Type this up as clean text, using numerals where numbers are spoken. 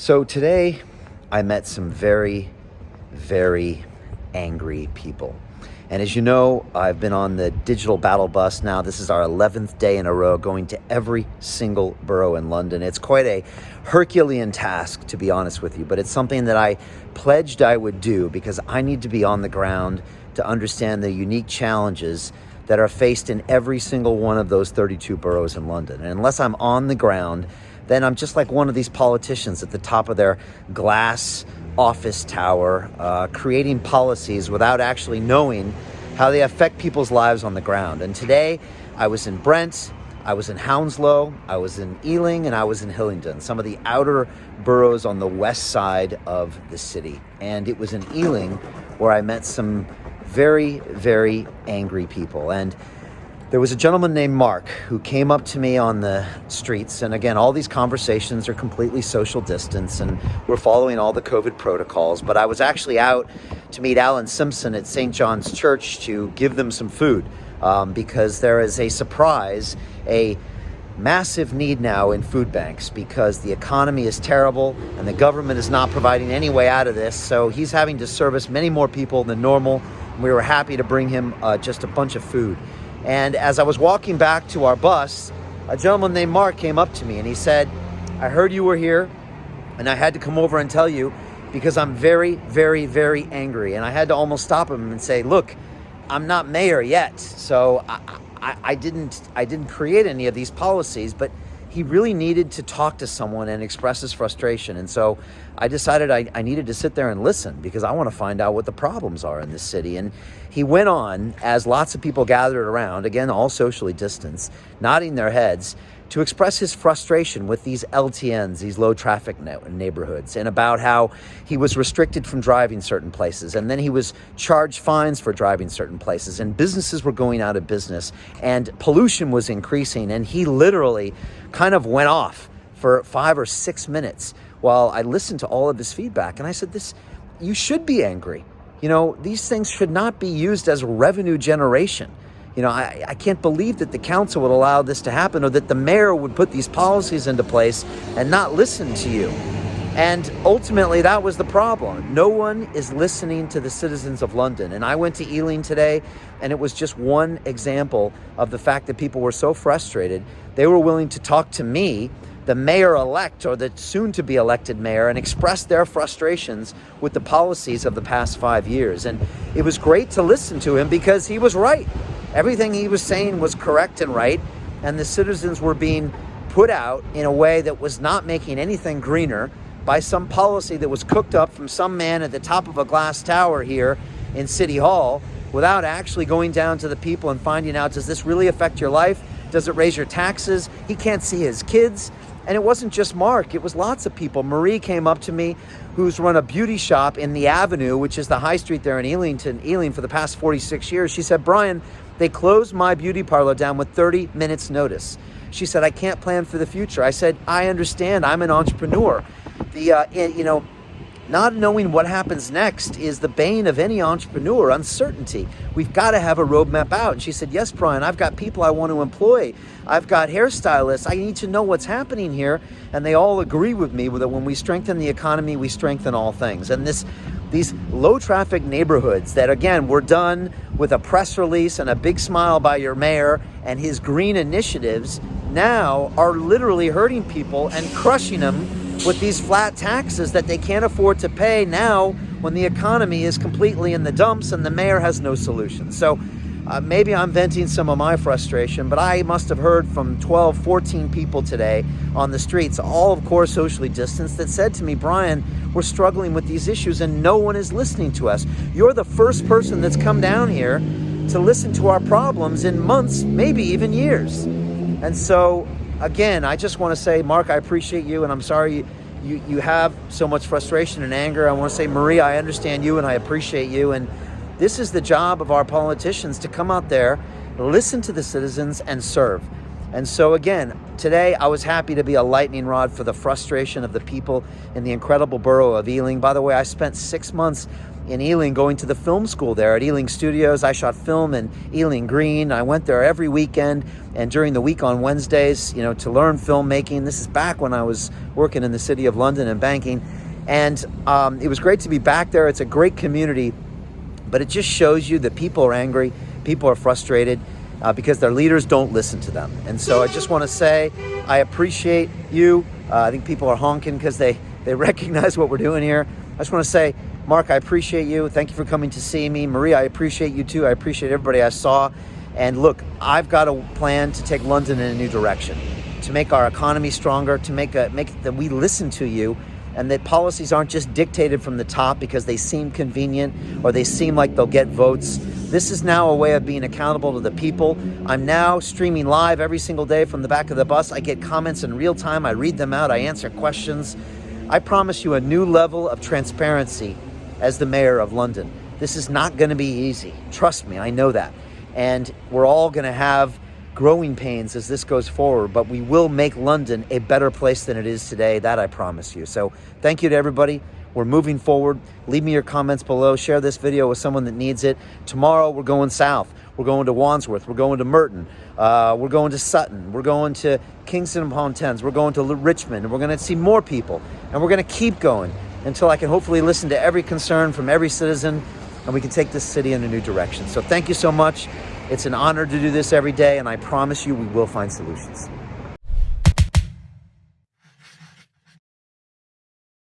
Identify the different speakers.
Speaker 1: So today I met some very, very angry people. And as you know, I've been on the digital battle bus now. This is our 11th day in a row going to every single borough in London. It's quite a Herculean task, to be honest with you, but it's something that I pledged I would do because I need to be on the ground to understand the unique challenges that are faced in every single one of those 32 boroughs in London. And unless I'm on the ground, then I'm just like one of these politicians at the top of their glass office tower, creating policies without actually knowing how they affect people's lives on the ground. And today I was in Brent, I was in Hounslow, I was in Ealing, and I was in Hillingdon, some of the outer boroughs on the west side of the city. And it was in Ealing where I met some very, very angry people. And there was a gentleman named Mark who came up to me on the streets. And again, all these conversations are completely social distance and we're following all the COVID protocols. But I was actually out to meet Alan Simpson at St. John's Church to give them some food because there is a massive need now in food banks because the economy is terrible and the government is not providing any way out of this. So he's having to service many more people than normal. We were happy to bring him just a bunch of food. And as I was walking back to our bus, a gentleman named Mark came up to me and he said, "I heard you were here and I had to come over and tell you because I'm very, very, very angry." And I had to almost stop him and say, "Look, I'm not mayor yet, so I didn't create any of these policies," but he really needed to talk to someone and express his frustration. And so I decided I needed to sit there and listen because I want to find out what the problems are in this city. And he went on, as lots of people gathered around, again, all socially distanced, nodding their heads, to express his frustration with these LTNs, these low traffic neighborhoods, and about how he was restricted from driving certain places. And then he was charged fines for driving certain places, and businesses were going out of business, and pollution was increasing. And he literally kind of went off for 5 or 6 minutes while I listened to all of his feedback. And I said, you should be angry. You know, these things should not be used as revenue generation. You know, I can't believe that the council would allow this to happen or that the mayor would put these policies into place and not listen to you. And ultimately, that was the problem. No one is listening to the citizens of London. And I went to Ealing today, and it was just one example of the fact that people were so frustrated. They were willing to talk to me, the mayor-elect or the soon-to-be elected mayor, and express their frustrations with the policies of the past 5 years. And it was great to listen to him because he was right. Everything he was saying was correct and right, and the citizens were being put out in a way that was not making anything greener by some policy that was cooked up from some man at the top of a glass tower here in City Hall without actually going down to the people and finding out, does this really affect your life? Does it raise your taxes? He can't see his kids. And it wasn't just Mark, it was lots of people. Marie came up to me, who's run a beauty shop in the Avenue, which is the high street there in Ealing for the past 46 years. She said, "Brian, they closed my beauty parlor down with 30 minutes notice." She said, "I can't plan for the future." I said, "I understand, I'm an entrepreneur." Not knowing what happens next is the bane of any entrepreneur, uncertainty. We've got to have a roadmap out. And she said, "Yes, Brian, I've got people I want to employ. I've got hairstylists. I need to know what's happening here." And they all agree with me that when we strengthen the economy, we strengthen all things. And these low traffic neighborhoods that, again, were done with a press release and a big smile by your mayor and his green initiatives now are literally hurting people and crushing them with these flat taxes that they can't afford to pay now when the economy is completely in the dumps and the mayor has no solution. So maybe I'm venting some of my frustration, but I must have heard from 12, 14 people today on the streets, all of course socially distanced, that said to me, "Brian, we're struggling with these issues and no one is listening to us. You're the first person that's come down here to listen to our problems in months, maybe even years." And so, again, I just want to say, Mark, I appreciate you, and I'm sorry you have so much frustration and anger. I want to say, Marie, I understand you and I appreciate you. And this is the job of our politicians, to come out there, listen to the citizens, and serve. And so, again, today I was happy to be a lightning rod for the frustration of the people in the incredible borough of Ealing. By the way, I spent 6 months in Ealing, going to the film school there at Ealing Studios. I shot film in Ealing Green. I went there every weekend and during the week on Wednesdays, to learn filmmaking. This is back when I was working in the City of London and banking. And it was great to be back there. It's a great community, but it just shows you that people are angry, people are frustrated because their leaders don't listen to them. And so I just want to say, I appreciate you. I think people are honking because they recognize what we're doing here. I just want to say, Mark, I appreciate you. Thank you for coming to see me. Maria, I appreciate you too. I appreciate everybody I saw. And look, I've got a plan to take London in a new direction, to make our economy stronger, to make that we listen to you, and that policies aren't just dictated from the top because they seem convenient or they seem like they'll get votes. This is now a way of being accountable to the people. I'm now streaming live every single day from the back of the bus. I get comments in real time. I read them out. I answer questions. I promise you a new level of transparency as the mayor of London. This is not going to be easy. Trust me, I know that. And we're all going to have growing pains as this goes forward, but we will make London a better place than it is today. That I promise you. So thank you to everybody. We're moving forward. Leave me your comments below. Share this video with someone that needs it. Tomorrow, we're going south. We're going to Wandsworth. We're going to Merton. We're going to Sutton. We're going to Kingston upon Thames. We're going to Richmond. And we're going to see more people. And we're going to keep going until I can hopefully listen to every concern from every citizen and we can take this city in a new direction. So thank you so much. It's an honor to do this every day, and I promise you we will find solutions.